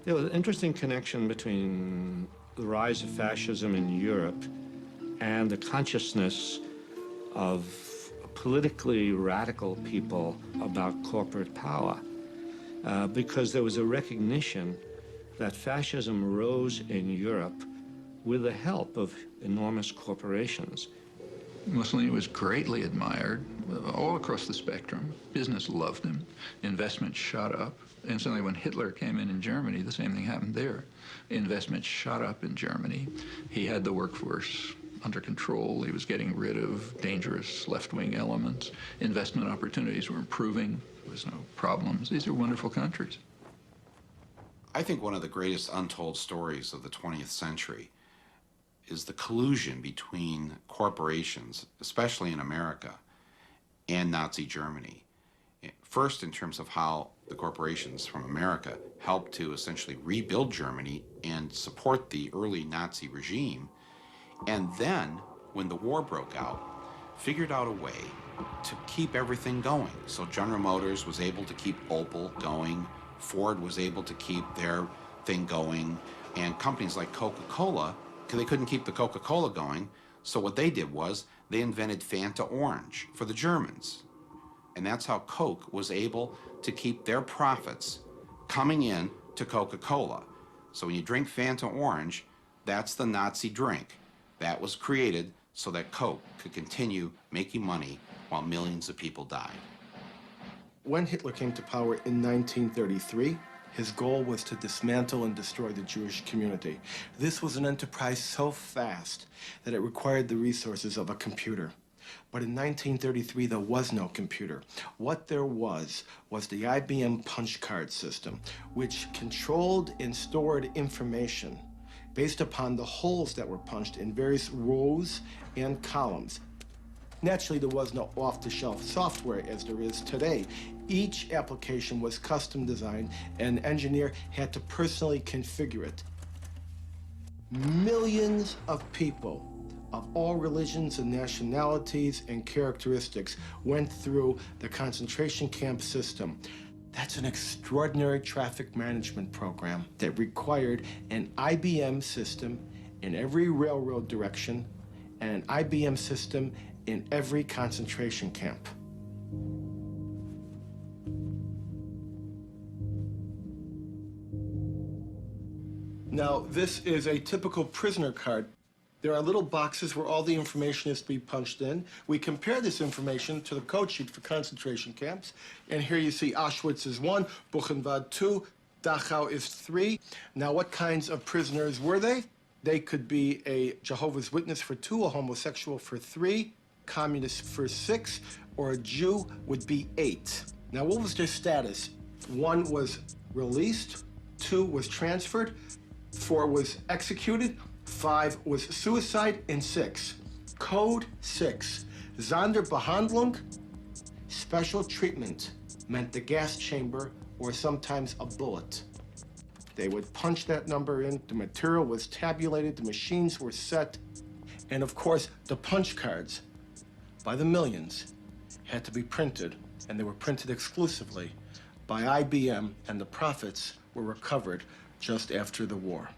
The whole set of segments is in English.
There was an interesting connection between the rise of fascism in Europe and the consciousness of politically radical people about corporate power, because there was a recognition that fascism rose in Europe with the help of enormous corporations. Mussolini was greatly admired all across the spectrum. Business loved him. Investment shot up. And suddenly when Hitler came in Germany, the same thing happened there. Investment shot up in Germany. He had the workforce under control. He was getting rid of dangerous left-wing elements. Investment opportunities were improving. There was no problems. These are wonderful countries. I think one of the greatest untold stories of the 20th century is the collusion between corporations, especially in America, and Nazi Germany. First, in terms of how the corporations from America helped to essentially rebuild Germany and support the early Nazi regime, and then, when the war broke out, figured out a way to keep everything going. So General Motors was able to keep Opel going, Ford was able to keep their thing going, and companies like Coca-Cola, because they couldn't keep the Coca-Cola going, so what they did was they invented Fanta Orange for the Germans. And that's how Coke was able to keep their profits coming in to Coca-Cola. So when you drink Fanta Orange, that's the Nazi drink. That was created so that Coke could continue making money while millions of people died. When Hitler came to power in 1933, his goal was to dismantle and destroy the Jewish community. This was an enterprise so fast that it required the resources of a computer. But in 1933, there was no computer. What there was the IBM punch card system, which controlled and stored information based upon the holes that were punched in various rows and columns. Naturally, there was no off-the-shelf software as there is today. Each application was custom designed, and an engineer had to personally configure it. Millions of people of all religions and nationalities and characteristics went through the concentration camp system. That's an extraordinary traffic management program that required an IBM system in every railroad direction and an IBM system in every concentration camp. Now, this is a typical prisoner card. There are little boxes where all the information is to be punched in. We compare this information to the code sheet for concentration camps. And here you see Auschwitz is 1, Buchenwald 2, Dachau is 3. Now, what kinds of prisoners were they? They could be a Jehovah's Witness for 2, a homosexual for 3, communist for 6, or a Jew would be 8. Now, what was their status? 1 was released, 2 was transferred, 4 was executed, 5 was suicide, and 6. Code 6, Sonderbehandlung, special treatment, meant the gas chamber or sometimes a bullet. They would punch that number in, the material was tabulated, the machines were set, and of course, the punch cards, by the millions, had to be printed, and they were printed exclusively by IBM, and the profits were recovered just after the war.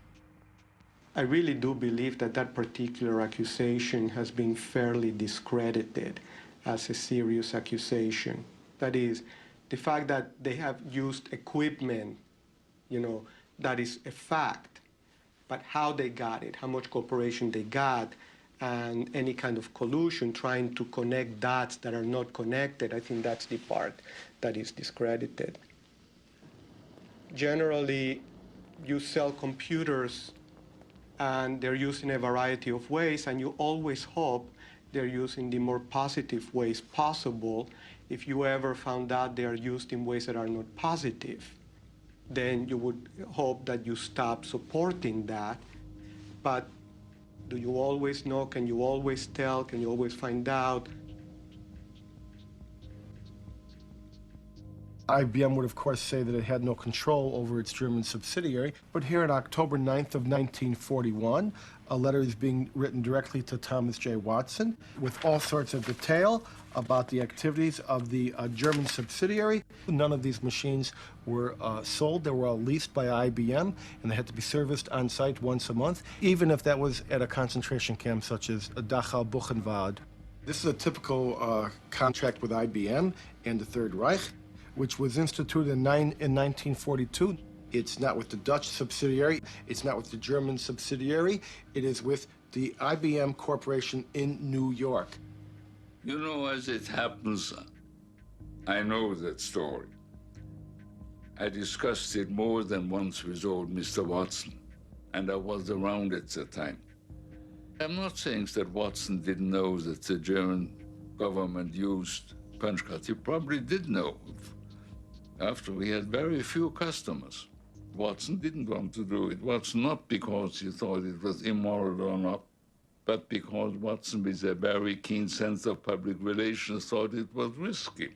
I really do believe that that particular accusation has been fairly discredited as a serious accusation. That is, the fact that they have used equipment, that is a fact. But how they got it, how much cooperation they got, and any kind of collusion trying to connect dots that are not connected, I think that's the part that is discredited. Generally, you sell computers and they're used in a variety of ways, and you always hope they're used in the more positive ways possible. If you ever found out they are used in ways that are not positive, then you would hope that you stop supporting that. But do you always know? Can you always tell? Can you always find out? IBM would, of course, say that it had no control over its German subsidiary. But here on October 9th of 1941, a letter is being written directly to Thomas J. Watson with all sorts of detail about the activities of the German subsidiary. None of these machines were sold. They were all leased by IBM, and they had to be serviced on site once a month, even if that was at a concentration camp such as Dachau Buchenwald. This is a typical contract with IBM and the Third Reich, which was instituted in 1942. It's not with the Dutch subsidiary. It's not with the German subsidiary. It is with the IBM Corporation in New York. You know, as it happens, I know that story. I discussed it more than once with old Mr. Watson, and I was around at the time. I'm not saying that Watson didn't know that the German government used punch cards. He probably did know. After we had very few customers. Watson didn't want to do it. It was not because he thought it was immoral or not, but because Watson, with a very keen sense of public relations, thought it was risky.